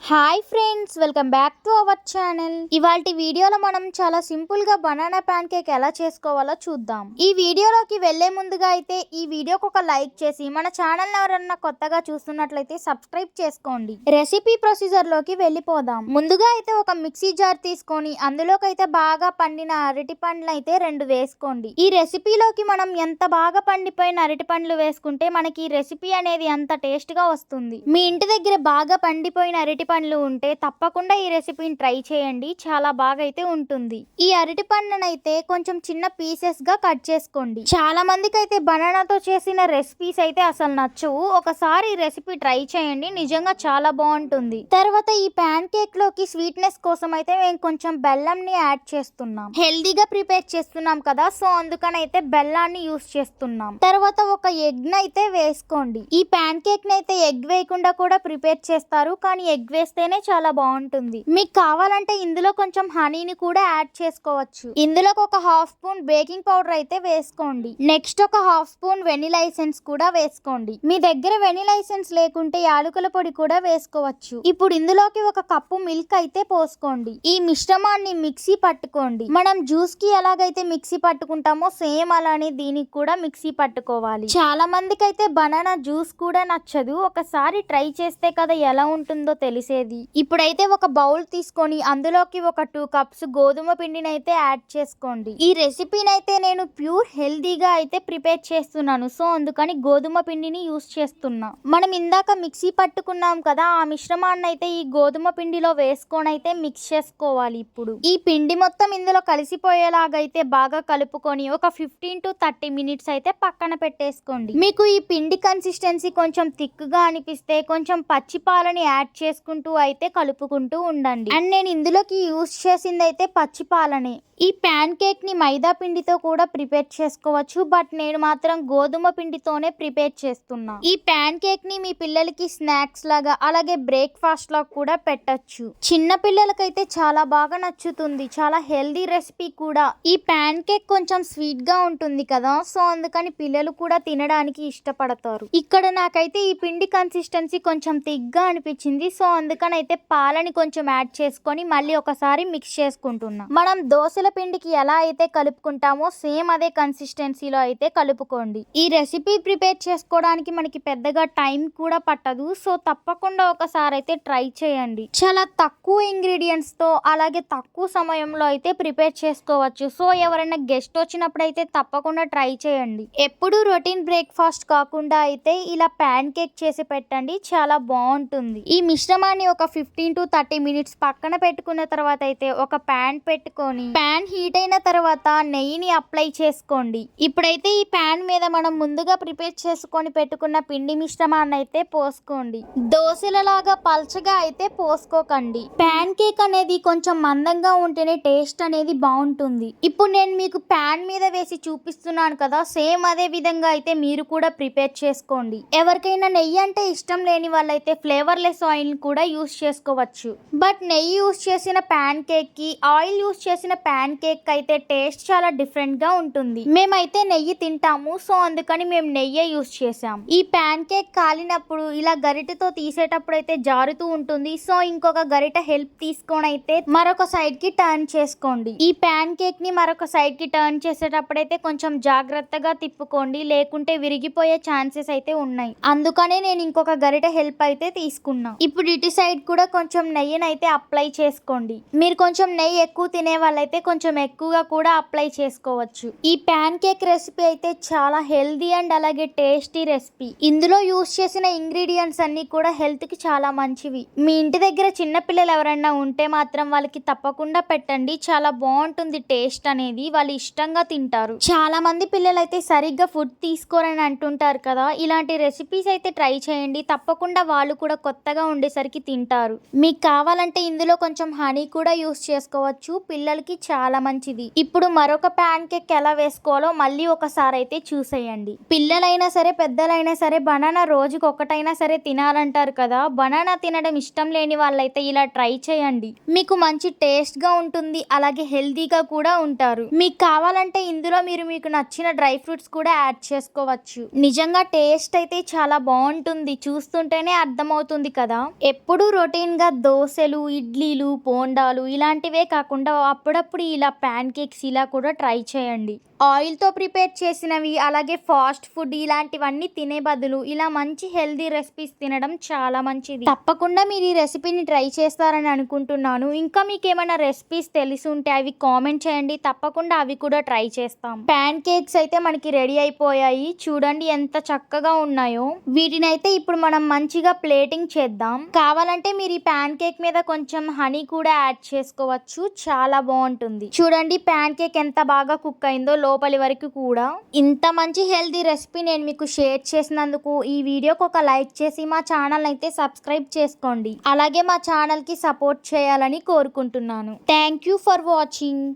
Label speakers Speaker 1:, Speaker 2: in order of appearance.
Speaker 1: Hi friends, welcome back to our channel. ఇవాల్టి వీడియోలో మనం చాలా సింపుల్ గా బనానా ప్యాన్ కేక్ ఎలా చేసుకోవాలో చూద్దాం. ఈ వీడియోలోకి వెళ్లే ముందుగా అయితే ఈ వీడియోకి ఒక లైక్ చేసి మన ఛానల్ ఎవరన్నా కొత్తగా చూస్తున్నట్లయితే సబ్స్క్రైబ్ చేసుకోండి. రెసిపీ ప్రొసీజర్ లోకి వెళ్ళిపోదాం. ముందుగా అయితే ఒక మిక్సీ జార్ తీసుకొని అందులోకి అయితే బాగా పండిన అరటి పండ్లు అయితే 2 వేసుకోండి. ఈ రెసిపీలోకి మనం ఎంత బాగా పండిపోయిన అరటి పండ్లు వేసుకుంటే మనకి ఈ రెసిపీ అనేది అంత టేస్ట్ గా వస్తుంది. మీ ఇంటి దగ్గర బాగా పండిపోయిన అరటి పండ్లు ఉంటే తప్పకుండా ఈ రెసిపీని ట్రై చేయండి, చాలా బాగా అయితే ఉంటుంది. ఈ అరటి పండ్లనైతే కొంచెం చిన్న పీసెస్ గా కట్ చేసుకోండి. చాలా మందికి అయితే బనానాతో చేసిన రెసిపీస్ అయితే అసలు నచ్చవు. ఒకసారి ఈ రెసిపీ ట్రై చేయండి, నిజంగా చాలా బాగుంటుంది. తర్వాత ఈ ప్యాన్ కేక్ లోకి స్వీట్నెస్ కోసం అయితే మేము కొంచెం బెల్లం ని యాడ్ చేస్తున్నాం. హెల్దీగా ప్రిపేర్ చేస్తున్నాం కదా, సో అందుకని అయితే బెల్లాన్ని యూస్ చేస్తున్నాం. తర్వాత ఒక ఎగ్ అయితే వేసుకోండి. ఈ ప్యాన్ కేక్ ని అయితే ఎగ్ వేయకుండా కూడా ప్రిపేర్ చేస్తారు, కానీ ఎగ్ వేస్తేనే చాలా బాగుంటుంది. మీకు కావాలంటే ఇందులో కొంచెం హనీని కూడా యాడ్ చేసుకోవచ్చు. ఇందులోకి ఒక హాఫ్ స్పూన్ బేకింగ్ పౌడర్ అయితే వేసుకోండి. నెక్స్ట్ ఒక హాఫ్ స్పూన్ వెనిలా ఎసెన్స్ కూడా వేసుకోండి. మీ దగ్గర వెనిలా ఎసెన్స్ లేకుంటే యాలకుల పొడి కూడా వేసుకోవచ్చు. ఇప్పుడు ఇందులోకి ఒక కప్పు మిల్క్ అయితే పోసుకోండి. ఈ మిశ్రమాన్ని మిక్సీ పట్టుకోండి. మనం జ్యూస్ కి ఎలాగైతే మిక్సీ పట్టుకుంటామో సేమ్ అలానే దీనికి కూడా మిక్సీ పట్టుకోవాలి. చాలా మందికి అయితే బనానా జ్యూస్ కూడా నచ్చదు. ఒకసారి ట్రై చేస్తే కదా ఎలా ఉంటుందో తెలిసేది. ఇప్పుడైతే ఒక బౌల్ తీసుకొని అందులోకి ఒక 2 కప్స్ గోధుమ పిండిని అయితే యాడ్ చేసుకోండి. ఈ రెసిపీని అయితే నేను ప్యూర్ హెల్దీగా అయితే ప్రిపేర్ చేస్తున్నాను, సో అందుకని గోధుమ పిండిని యూస్ చేస్తున్నా. మనం ఇందాక మిక్సీ పట్టుకున్నాం కదా, ఆ మిశ్రమాన్ని అయితే ఈ గోధుమ పిండిలో వేసుకొని అయితే మిక్స్ చేసుకోవాలి. ఇప్పుడు ఈ పిండి మొత్తం ఇందులో కలిసిపోయేలాగైతే బాగా కలుపుకొని ఒక 15 to 30 మినిట్స్ అయితే పక్కన పెట్టేసుకోండి. మీకు ఈ పిండి కన్సిస్టెన్సీ కొంచెం థిక్గా అనిపిస్తే కొంచెం పచ్చి పాలని యాడ్ చేసుకుంటూ అయితే కలుపుకుంటూ ఉండండి. అండ్ నేను ఇందులోకి యూస్ చేసింది అయితే పచ్చి పాలనే. ఈ ప్యాన్ కేక్ ని మైదా పిండితో కూడా ప్రిపేర్ చేసుకోవచ్చు, బట్ నేను మాత్రం గోధుమ పిండితోనే ప్రిపేర్ చేస్తున్నా. ఈ ప్యాన్ కేక్ ని మీ పిల్లలకి స్నాక్స్ లాగా అలాగే బ్రేక్ఫాస్ట్ లాగా కూడా పెట్టచ్చు. చిన్న పిల్లలకైతే చాలా బాగా నచ్చుతుంది, చాలా హెల్దీ రెసిపీ కూడా. ఈ ప్యాన్ కేక్ కొంచెం స్వీట్ గా ఉంటుంది కదా, సో అందుకని పిల్లలు కూడా తినడానికి ఇష్టపడతారు. ఇక్కడ నాకైతే ఈ పిండి కన్సిస్టెన్సీ కొంచెం థిక్గా అనిపించింది, సో అందుకని అయితే పాలని కొంచెం యాడ్ చేసుకొని మళ్ళీ ఒకసారి మిక్స్ చేసుకుంటున్నా. మనం దోశల పిండికి ఎలా అయితే కలుపుకుంటామో సేమ్ అదే కన్సిస్టెన్సీలో అయితే కలుపుకోండి. ఈ రెసిపీ ప్రిపేర్ చేసుకోవడానికి మనకి పెద్దగా టైం కూడా పట్టదు, సో తప్పకుండా ఒకసారి అయితే ట్రై చేయండి. చాలా తక్కువ ఇంగ్రీడియంట్స్ తో అలాగే తక్కువ సమయంలో అయితే ప్రిపేర్ చేసుకోవచ్చు. సో ఎవరైనా గెస్ట్ వచ్చినప్పుడు అయితే తప్పకుండా ట్రై చేయండి. ఎప్పుడు రొటీన్ బ్రేక్ఫాస్ట్ కాకుండా అయితే ఇలా ప్యాన్ కేక్ చేసి పెట్టండి, చాలా బాగుంటుంది. ఈ మిశ్రమాన్ని ఒక 15 to 30 మినిట్స్ పక్కన పెట్టుకున్న తర్వాత అయితే ఒక ప్యాన్ పెట్టుకొని ప్యాన్ హీట్ అయిన తర్వాత నెయ్యిని అప్లై చేసుకోండి. ఇప్పుడైతే ఈ ప్యాన్ మీద మనం ముందుగా ప్రిపేర్ చేసుకొని పెట్టుకున్న పిండి మిశ్రమాన్ని అయితే పోసుకోండి. దోశలలాగా పల్చగా అయితే పోసుకోకండి. ప్యాన్ కేక్ అనేది కొంచెం మందంగా ఉంటేనే టేస్ట్ అనేది బాగుంటుంది. ఇప్పుడు నేను మీకు ప్యాన్ మీద వేసి చూపిస్తున్నాను కదా, సేమ్ అదే విధంగా అయితే మీరు కూడా ప్రిపేర్ చేసుకోండి. ఎవరికైనా నెయ్యి అంటే ఇష్టం లేని వాళ్ళైతే ఫ్లేవర్లెస్ ఆయిల్ కూడా యూస్ చేసుకోవచ్చు. బట్ నెయ్యి యూస్ చేసిన ప్యాన్ కేక్ కి ఆయిల్ యూస్ చేసిన ప్యాన్ కేక్ అయితే టేస్ట్ చాలా డిఫరెంట్ గా ఉంటుంది. మేమైతే నెయ్యి తింటాము, సో అందుకని మేము నెయ్యే యూస్ చేసాం. ఈ ప్యాన్ కేక్ కాలినప్పుడు ఇలా గరిటెతో తీసేటప్పుడు అయితే జారుతూ ఉంటుంది, సో ఇంకొక గరిట హెల్ప్ తీసుకొని అయితే మరొక సైడ్ కి టర్న్ చేసుకోండి. ఈ ప్యాన్ కేక్ ని మరొక సైడ్ కి టర్న్ చేసేటప్పుడు అయితే కొంచెం జాగ్రత్తగా తిప్పుకోండి, లేకుంటే విరిగిపోయే ఛాన్సెస్ అయితే ఉన్నాయి. అందుకనే నేను ఇంకొక గరిట హెల్ప్ అయితే తీసుకున్నా. ఇప్పుడు ఇటు సైడ్ కూడా కొంచెం నెయ్యిని అయితే అప్లై చేసుకోండి. మీరు కొంచెం నెయ్యి ఎక్కువ తినే వాళ్ళైతే కొంచెం ఎక్కువగా కూడా అప్లై చేసుకోవచ్చు. ఈ ప్యాన్ కేక్ రెసిపీ అయితే చాలా హెల్దీ అండ్ అలాగే టేస్టీ రెసిపీ. ఇందులో యూస్ చేసిన ఇంగ్రీడియంట్స్ అన్ని కూడా హెల్త్ కి చాలా మంచివి. మీ ఇంటి దగ్గర చిన్న పిల్లలు ఎవరైనా ఉంటే మాత్రం వాళ్ళకి తప్పకుండా పెట్టండి, చాలా బాగుంటుంది టేస్ట్ అనేది, వాళ్ళు ఇష్టంగా తింటారు. చాలా మంది పిల్లలు అయితే సరిగ్గా ఫుడ్ తీసుకోరని అంటుంటారు కదా, ఇలాంటి రెసిపీస్ అయితే ట్రై చేయండి, తప్పకుండా వాళ్ళు కూడా కొత్తగా ఉండేసరికి తింటారు. మీకు కావాలంటే ఇందులో కొంచెం హనీ కూడా యూస్ చేసుకోవచ్చు, పిల్లలకి చాలా మంచిది. ఇప్పుడు మరొక ప్యాన్ కేక్ ఎలా వేసుకోవాలో మళ్ళీ ఒకసారి అయితే చూసేయండి. పిల్లలైనా సరే పెద్దలైనా సరే బనానా రోజుకి ఒకటైనా సరే తినాలంటారు కదా, బనానా తినడం ఇష్టం లేని వాళ్ళైతే ఇలా ట్రై చేయండి. మీకు మంచి టేస్ట్ గా ఉంటుంది, అలాగే హెల్దీగా కూడా ఉంటారు. మీకు కావాలంటే ఇందులో మీకు నచ్చిన డ్రై ఫ్రూట్స్ కూడా యాడ్ చేసుకోవచ్చు. నిజంగా టేస్ట్ అయితే చాలా బాగుంటుంది, చూస్తుంటేనే అర్థమవుతుంది కదా. ఎప్పుడు ఎప్పుడు రొటీన్గా దోశలు, ఇడ్లీలు, బోండాలు ఇలాంటివే కాకుండా అప్పుడప్పుడు ఇలా ప్యాన్ కేక్స్ ఇలా కూడా ట్రై చేయండి. ఆయిల్తో ప్రిపేర్ చేసినవి అలాగే ఫాస్ట్ ఫుడ్ ఇలాంటివన్నీ తినే బదులు ఇలా మంచి హెల్దీ రెసిపీస్ తినడం చాలా మంచిది. తప్పకుండా మీరు ఈ రెసిపీని ట్రై చేస్తారని అనుకుంటున్నాను. ఇంకా మీకు ఏమైనా రెసిపీస్ తెలిసి ఉంటే అవి కామెంట్ చేయండి, తప్పకుండా అవి కూడా ట్రై చేస్తాం. ప్యాన్ కేక్స్ అయితే మనకి రెడీ అయిపోయాయి. చూడండి ఎంత చక్కగా ఉన్నాయో. వీటిని అయితే ఇప్పుడు మనం మంచిగా ప్లేటింగ్ చేద్దాం. కావాలంటే మీరు ఈ ప్యాన్ కేక్ మీద కొంచెం హనీ కూడా యాడ్ చేసుకోవచ్చు, చాలా బాగుంటుంది. చూడండి ప్యాన్ కేక్ ఎంత బాగా కుక్ అయిందో లోపలి వరకు కూడా. ఇంత మంచి హెల్దీ రెసిపీ నేను మీకు షేర్ చేసినందుకు ఈ వీడియోకి ఒక లైక్ చేసి మా ఛానల్ అయితే సబ్స్క్రైబ్ చేసుకోండి. అలాగే మా ఛానల్ కి సపోర్ట్ చేయాలని కోరుకుంటున్నాను. Thank you for watching.